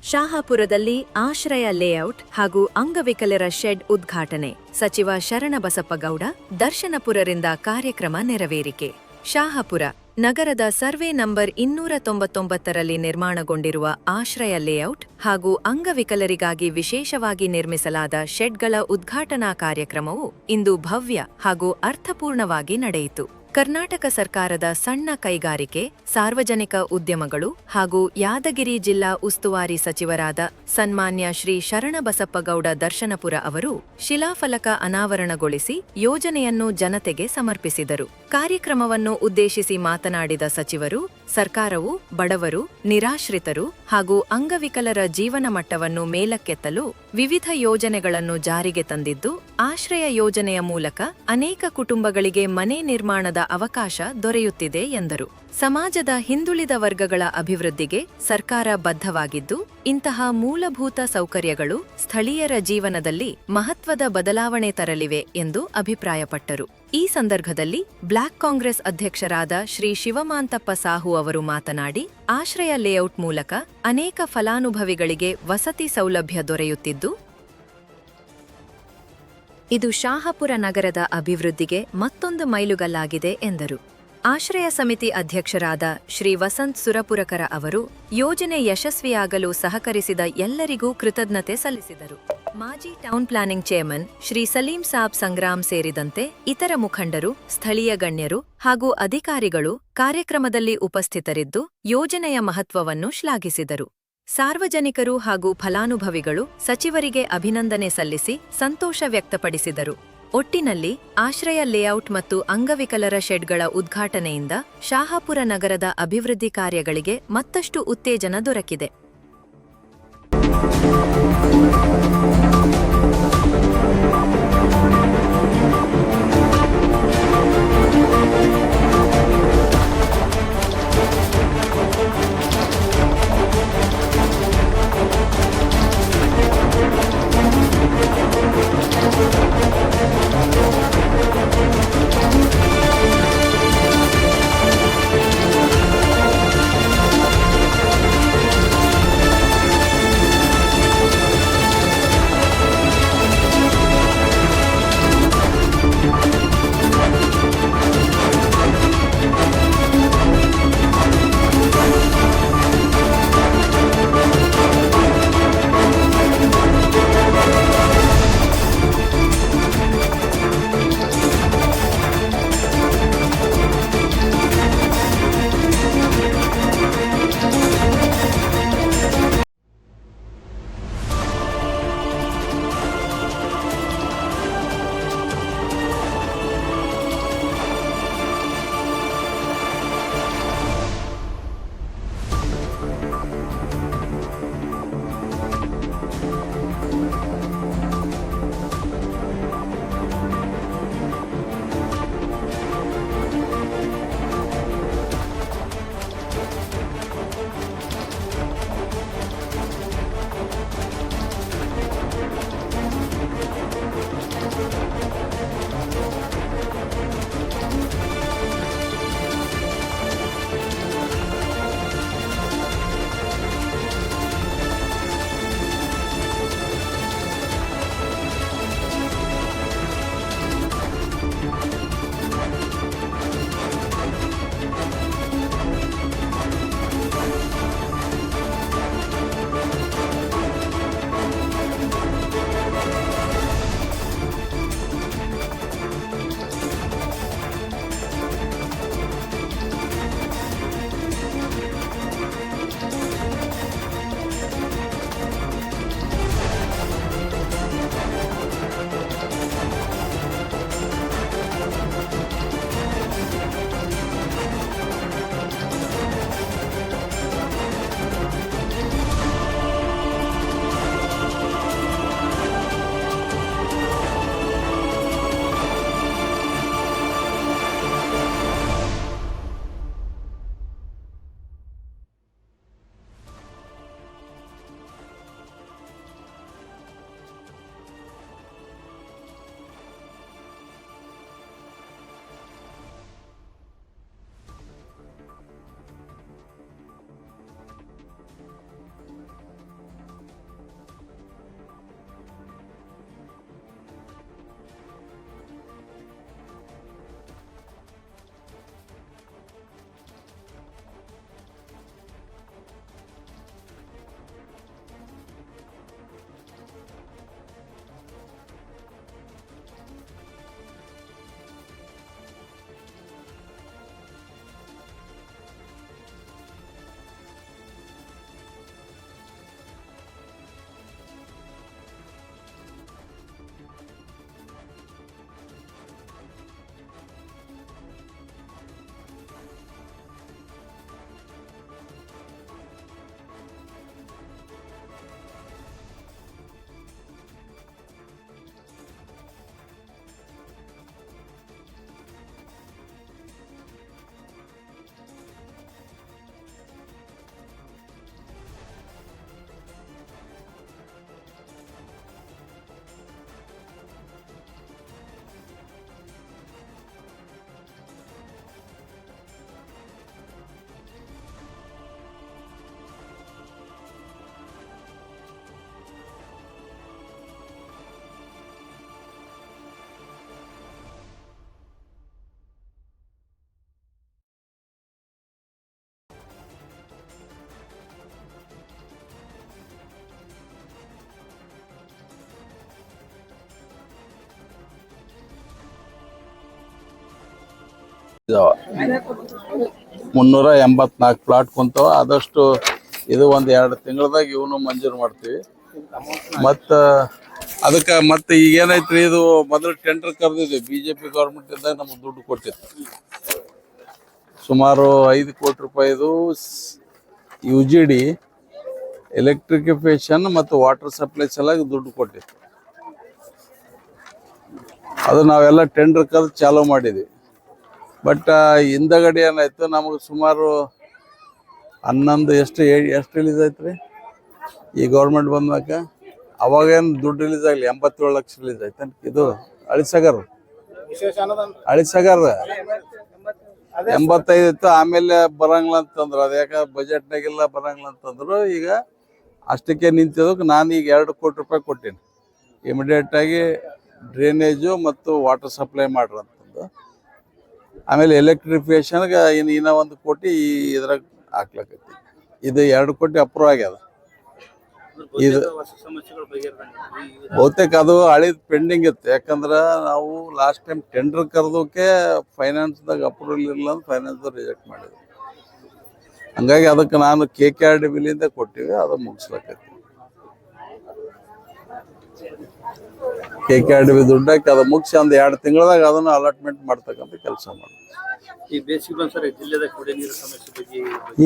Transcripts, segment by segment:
ಶಾಹಪುರದಲ್ಲಿ ಆಶ್ರಯ ಲೇಔಟ್ ಹಾಗೂ ಅಂಗವಿಕಲರ ಶೆಡ್ ಉದ್ಘಾಟನೆ. ಸಚಿವ ಶರಣಬಸಪ್ಪಗೌಡ ದರ್ಶನಪುರರಿಂದ ಕಾರ್ಯಕ್ರಮ ನೆರವೇರಿಕೆ. ಶಾಹಪುರ ನಗರದ ಸರ್ವೆ ನಂಬರ್ 299ರಲ್ಲಿ ನಿರ್ಮಾಣಗೊಂಡಿರುವ ಆಶ್ರಯ ಲೇಔಟ್ ಹಾಗೂ ಅಂಗವಿಕಲರಿಗಾಗಿ ವಿಶೇಷವಾಗಿ ನಿರ್ಮಿಸಲಾದ ಶೆಡ್ಗಳ ಉದ್ಘಾಟನಾ ಕಾರ್ಯಕ್ರಮವು ಇಂದು ಭವ್ಯ ಹಾಗೂ ಅರ್ಥಪೂರ್ಣವಾಗಿ ನಡೆಯಿತು. ಕರ್ನಾಟಕ ಸರ್ಕಾರದ ಸಣ್ಣ ಕೈಗಾರಿಕೆ, ಸಾರ್ವಜನಿಕ ಉದ್ಯಮಗಳು ಹಾಗೂ ಯಾದಗಿರಿ ಜಿಲ್ಲಾ ಉಸ್ತುವಾರಿ ಸಚಿವರಾದ ಸನ್ಮಾನ್ಯ ಶ್ರೀ ಶರಣಬಸಪ್ಪಗೌಡ ದರ್ಶನಪುರ ಅವರು ಶಿಲಾಫಲಕ ಅನಾವರಣಗೊಳಿಸಿ ಯೋಜನೆಯನ್ನು ಜನತೆಗೆ ಸಮರ್ಪಿಸಿದರು. ಕಾರ್ಯಕ್ರಮವನ್ನು ಉದ್ದೇಶಿಸಿ ಮಾತನಾಡಿದ ಸಚಿವರು, ಸರ್ಕಾರವು ಬಡವರು, ನಿರಾಶ್ರಿತರು ಹಾಗೂ ಅಂಗವಿಕಲರ ಜೀವನ ಮಟ್ಟವನ್ನು ಮೇಲಕ್ಕೆತ್ತಲು ವಿವಿಧ ಯೋಜನೆಗಳನ್ನು ಜಾರಿಗೆ ತಂದಿದ್ದು, ಆಶ್ರಯ ಯೋಜನೆಯ ಮೂಲಕ ಅನೇಕ ಕುಟುಂಬಗಳಿಗೆ ಮನೆ ನಿರ್ಮಾಣದ ಅವಕಾಶ ದೊರೆಯುತ್ತಿದೆ ಎಂದರು. ಸಮಾಜದ ಹಿಂದುಳಿದ ವರ್ಗಗಳ ಅಭಿವೃದ್ಧಿಗೆ ಸರ್ಕಾರ ಬದ್ಧವಾಗಿದ್ದು, ಇಂತಹ ಮೂಲಭೂತ ಸೌಕರ್ಯಗಳು ಸ್ಥಳೀಯರ ಜೀವನದಲ್ಲಿ ಮಹತ್ವದ ಬದಲಾವಣೆ ತರಲಿವೆ ಎಂದು ಅಭಿಪ್ರಾಯಪಟ್ಟರು. ಈ ಸಂದರ್ಭದಲ್ಲಿ ಬ್ಲಾಕ್ ಕಾಂಗ್ರೆಸ್ ಅಧ್ಯಕ್ಷರಾದ ಶ್ರೀ ಶಿವಮಾಂತಪ್ಪ ಸಾಹು ಅವರು ಮಾತನಾಡಿ, ಆಶ್ರಯ ಲೇಔಟ್ ಮೂಲಕ ಅನೇಕ ಫಲಾನುಭವಿಗಳಿಗೆ ವಸತಿ ಸೌಲಭ್ಯ ದೊರೆಯುತ್ತಿದ್ದು, ಇದು ಶಾಹಪುರ ನಗರದ ಅಭಿವೃದ್ಧಿಗೆ ಮತ್ತೊಂದು ಮೈಲುಗಲ್ಲಾಗಿದೆ ಎಂದರು. ಆಶ್ರಯ ಸಮಿತಿ ಅಧ್ಯಕ್ಷರಾದ ಶ್ರೀ ವಸಂತ್ ಸುರಪುರಕರ ಅವರು ಯೋಜನೆ ಯಶಸ್ವಿಯಾಗಲು ಸಹಕರಿಸಿದ ಎಲ್ಲರಿಗೂ ಕೃತಜ್ಞತೆ ಸಲ್ಲಿಸಿದರು. ಮಾಜಿ town planning chairman Shri Saleem Sab Sangram ಸೇರಿದಂತೆ ಇತರ ಮುಖಂಡರು, ಸ್ಥಳೀಯ ಗಣ್ಯರು ಹಾಗೂ ಅಧಿಕಾರಿಗಳು ಕಾರ್ಯಕ್ರಮದಲ್ಲಿ ಉಪಸ್ಥಿತರಿದ್ದು ಯೋಜನೆಯ ಮಹತ್ವವನ್ನು ಶ್ಲಾಘಿಸಿದರು. ಸಾರ್ವಜನಿಕರು ಹಾಗೂ ಫಲಾನುಭವಿಗಳು ಸಚಿವರಿಗೆ ಅಭಿನಂದನೆ ಸಲ್ಲಿಸಿ ಸಂತೋಷ ವ್ಯಕ್ತಪಡಿಸಿದರು. ಒಟ್ಟಿನಲ್ಲಿ ಆಶ್ರಯ ಲೇಔಟ್ ಮತ್ತು ಅಂಗವಿಕಲರ ಶೆಡ್ಗಳ ಉದ್ಘಾಟನೆಯಿಂದ ಶಾಹಪುರ ನಗರದ ಅಭಿವೃದ್ಧಿ ಕಾರ್ಯಗಳಿಗೆ ಮತ್ತಷ್ಟು ಉತ್ತೇಜನ ದೊರಕಿದೆ. 384 ಪ್ಲಾಟ್ ಕುಂತವ. ಆದಷ್ಟು ಇದು ಒಂದು 2 ತಿಂಗಳದಾಗ ಇವನು ಮಂಜೂರು ಮಾಡ್ತೀವಿ. ಮತ್ತು ಅದಕ್ಕೆ ಮತ್ತೆ ಈಗ ಏನೈತ್ರಿ, ಇದು ಮೊದಲು ಟೆಂಡರ್ ಕರೆದಿದ್ವಿ. BJP ಗೌರ್ಮೆಂಟ್ ಇದ್ದಾಗ ನಮ್ಗೆ ದುಡ್ಡು ಕೊಟ್ಟಿತ್ತು. ಸುಮಾರು 5 ಕೋಟಿ ರೂಪಾಯಿದು UGD ಎಲೆಕ್ಟ್ರಿಫಿಕೇಶನ್ ಮತ್ತು ವಾಟರ್ ಸಪ್ಲೈ ಸಲುವಾಗಿ ದುಡ್ಡು ಕೊಟ್ಟಿತ್ತು. ಅದು ನಾವೆಲ್ಲ ಟೆಂಡರ್ ಕರೆದು ಚಾಲೂ ಮಾಡಿದ್ವಿ. ಬಟ್ ಹಿಂದಗಡೆ ಏನಾಯ್ತು, ನಮಗೆ ಸುಮಾರು 11 ಎಷ್ಟು ರಿಲೀಸ್ ಆಯ್ತು ರೀ ಈ ಗೌರ್ಮೆಂಟ್ ಬಂದಾಗ. ಅವಾಗೇನು ದುಡ್ಡು ರಿಲೀಸ್ ಆಗಲಿ, 87 ಲಕ್ಷ ರಿಲೀಸ್ ಆಯ್ತು. ಇದು ಹಳಿಸಾಗರ್ 85 ಇತ್ತು. ಆಮೇಲೆ ಬರಂಗಿಲ್ಲ ಅಂತಂದ್ರು. ಅದು ಯಾಕೆ ಬಜೆಟ್ನಾಗೆಲ್ಲ ಬರಂಗಿಲ್ಲ ಅಂತಂದ್ರು. ಈಗ ಅಷ್ಟಕ್ಕೆ ನಿಂತಿದ್ದಕ್ಕೆ ನಾನು ಈಗ 2 ಕೋಟಿ ರೂಪಾಯಿ ಕೊಟ್ಟೀನಿ. ಇಮಿಡಿಯೇಟಾಗಿ ಡ್ರೈನೇಜು ಮತ್ತು ವಾಟರ್ ಸಪ್ಲೈ ಮಾಡ್ರಿ ಅಂತಂದು. ಆಮೇಲೆ ಎಲೆಕ್ಟ್ರಿಫಿಕೇಶನ್ಗೆ ಇನ್ನೂ 1 ಕೋಟಿ ಇದ್ರಾಗ ಹಾಕ್ಲಕೈತಿ. ಇದು 2 ಕೋಟಿ ಅಪ್ರೂವ್ ಆಗ್ಯದ. ಇದು ಬಹುತೇಕ ಅದು ಹಳಿದ ಪೆಂಡಿಂಗ್ ಇತ್ತು. ಯಾಕಂದ್ರೆ ನಾವು ಲಾಸ್ಟ್ ಟೈಮ್ ಟೆಂಡರ್ ಕರೆದೋಕೆ ಫೈನಾನ್ಸ್ದಾಗ ಅಪ್ರೂವಲ್ ಇರಲಿಲ್ಲ ಅಂತ ಫೈನಾನ್ಸ್ದವ್ರು ರಿಜೆಕ್ಟ್ ಮಾಡಿದ್ರು. ಹಂಗಾಗಿ ಅದಕ್ಕೆ ನಾನು KKRDBಲಿಂದ ಕೊಟ್ಟಿವಿ. ಅದು ಮುಗಿಸ್ಲಕೈತಿ. KKRDB ದುಡ್ಡಾಕಿ ಅದು ಮುಗಿಸಿ ಒಂದು 2 ತಿಂಗಳದಾಗ ಅದನ್ನು ಅಲಾಟ್ಮೆಂಟ್ ಮಾಡ್ತಕ್ಕಂಥ ಕೆಲಸ ಮಾಡಿ.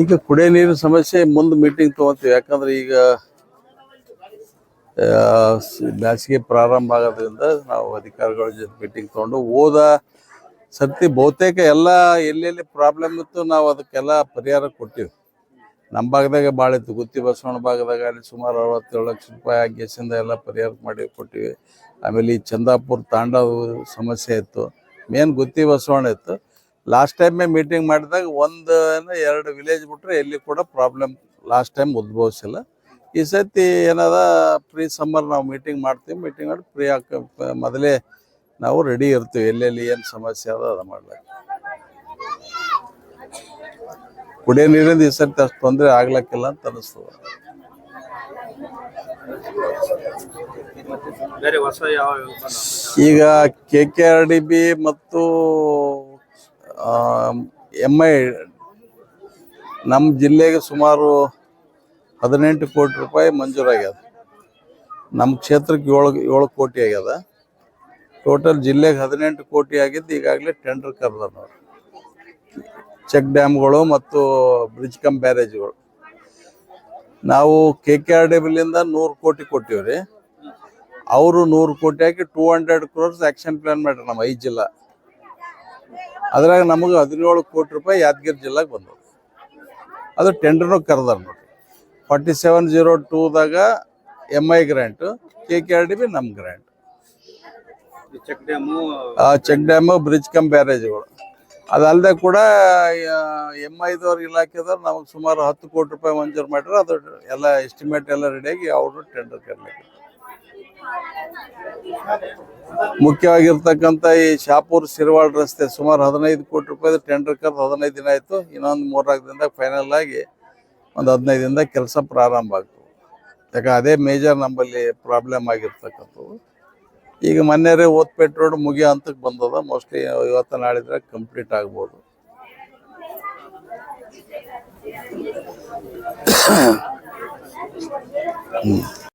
ಈಗ ಕುಡಿಯೋ ನೀರಿನ ಸಮಸ್ಯೆ ಮುಂದೆ ಮೀಟಿಂಗ್ ತೊಗೊತೀವಿ. ಯಾಕಂದ್ರೆ ಈಗ ಬೇಸಿಗೆ ಪ್ರಾರಂಭ ಆಗೋದ್ರಿಂದ ನಾವು ಅಧಿಕಾರಿಗಳ ಜೊತೆ ಮೀಟಿಂಗ್ ತೊಗೊಂಡು ಹೋದ ಸರ್ತಿ ಬಹುತೇಕ ಎಲ್ಲ ಎಲ್ಲೆಲ್ಲಿ ಪ್ರಾಬ್ಲಮ್ ಇತ್ತು ನಾವು ಅದಕ್ಕೆಲ್ಲ ಪರಿಹಾರ ಕೊಟ್ಟಿವಿ. ನಮ್ಮ ಭಾಗದಾಗ ಭಾಳ ಇತ್ತು. ಗುತ್ತಿ ಬಸವಣ್ಣ ಭಾಗದಾಗ ಅಲ್ಲಿ ಸುಮಾರು 67 ಲಕ್ಷ ರೂಪಾಯಿ ಗ್ಯಾಸಿಂದ ಎಲ್ಲ ಪರಿಹಾರ ಮಾಡಿ ಕೊಟ್ಟಿವಿ. ಆಮೇಲೆ ಈ ಚಂದಾಪುರ ತಾಂಡದ ಸಮಸ್ಯೆ ಇತ್ತು. ಮೇನ್ ಗುತ್ತಿ ಬಸವಣ್ಣ ಇತ್ತು. ಲಾಸ್ಟ್ ಟೈಮೇ ಮೀಟಿಂಗ್ ಮಾಡಿದಾಗ 1-2 ವಿಲೇಜ್ ಬಿಟ್ಟರೆ ಎಲ್ಲಿ ಕೂಡ ಪ್ರಾಬ್ಲಮ್ ಲಾಸ್ಟ್ ಟೈಮ್ ಉದ್ಭವಿಸಿಲ್ಲ. ಈ ಸತಿ ಏನದ ಪ್ರೀ ಸಮ್ಮರ್ ನಾವು ಮೀಟಿಂಗ್ ಮಾಡ್ತೀವಿ. ಮೀಟಿಂಗ್ ಮಾಡಿ ಪ್ರೀ ಮೊದಲೇ ನಾವು ರೆಡಿ ಇರ್ತೀವಿ. ಎಲ್ಲೆಲ್ಲಿ ಏನು ಸಮಸ್ಯೆ ಅದ ಅದು ಮಾಡ್ಲಿಕ್ಕೆ. ಕುಡಿಯೋ ನೀರಿಂದ ಈ ಸರ್ತಿ ಅಷ್ಟು ತೊಂದರೆ ಆಗ್ಲಕ್ಕಿಲ್ಲ ಅಂತ ಅನಿಸ್ತದ. ಈಗ KKRDB ಮತ್ತು MI ನಮ್ಮ ಜಿಲ್ಲೆಗೆ ಸುಮಾರು 18 ಕೋಟಿ ರೂಪಾಯಿ ಮಂಜೂರಾಗ್ಯದ. ನಮ್ಮ ಕ್ಷೇತ್ರಕ್ಕೆ 7 ಕೋಟಿ ಆಗ್ಯದ. ಟೋಟಲ್ ಜಿಲ್ಲೆಗೆ 18 ಕೋಟಿ ಆಗಿದ್ದು. ಈಗಾಗಲೇ ಟೆಂಡರ್ ಕರೆದ ನಾವು ಚೆಕ್ ಡ್ಯಾಮ್ಗಳು ಮತ್ತು ಬ್ರಿಡ್ಜ್ ಕಮ್ ಬ್ಯಾರೇಜ್ಗಳು. ನಾವು KKRDBಲಿಂದ 100 ಕೋಟಿ ಕೊಟ್ಟಿವ್ರಿ. ಅವರು 100 ಕೋಟಿ ಹಾಕಿ 200 crores ಆ್ಯಕ್ಷನ್ ಪ್ಲಾನ್ ಮಾಡ್ರಿ ನಮ್ಮ 5 ಜಿಲ್ಲಾ. ಅದ್ರಾಗ ನಮಗೆ 17 ಕೋಟಿ ರೂಪಾಯಿ ಯಾದಗಿರಿ ಜಿಲ್ಲೆಗೆ ಬಂದವು. ಅದು ಟೆಂಡರ್ನು ಕರೆದಾರ ನೋಡ್ರಿ. 4702ದಾಗ MI ಗ್ರ್ಯಾಂಟು, KKRDB ನಮ್ಮ grant. Check dam bridge cum ಬ್ಯಾರೇಜ್ಗಳು. ಅದಲ್ಲದೆ ಕೂಡ MIದವ್ರ ಇಲಾಖೆದವ್ರು ನಮಗೆ ಸುಮಾರು 10 ಕೋಟಿ ರೂಪಾಯಿ ಮಂಜೂರು ಮಾಡ್ರೆ. ಅದು ಎಲ್ಲ ಎಸ್ಟಿಮೇಟ್ ಎಲ್ಲ ರೆಡಿಯಾಗಿ ಅವರು ಟೆಂಡರ್ ಕರ್ಲಿಕ್ಕೆ. ಮುಖ್ಯವಾಗಿರ್ತಕ್ಕಂಥ ಈ ಶಾಪುರ್ ಶಿರ್ವಾಳ್ ರಸ್ತೆ ಸುಮಾರು 15 ಕೋಟಿ ರೂಪಾಯಿ ಟೆಂಡರ್ ಕರೆದು 15 ದಿನ ಆಯಿತು. ಇನ್ನೊಂದು 3-4 ದಿನದಾಗ ಫೈನಲ್ ಆಗಿ ಒಂದು 15 ದಿನದಾಗ ಕೆಲಸ ಪ್ರಾರಂಭ ಆಗ್ತವೆ. ಯಾಕೆ ಅದೇ ಮೇಜರ್ ನಮ್ಮಲ್ಲಿ ಪ್ರಾಬ್ಲಮ್ ಆಗಿರ್ತಕ್ಕಂಥದ್ದು. ಈಗ ಮೊನ್ನೆ ಓತ್ಪೇಟ್ ರೋಡ್ ಮುಗಿಯೋ ಹಂತಕ್ಕೆ ಬಂದದ. ಮೋಸ್ಟ್ಲಿ ಇವತ್ತು ನಾಳಿದ್ರೆ ಕಂಪ್ಲೀಟ್ ಆಗ್ಬೋದು.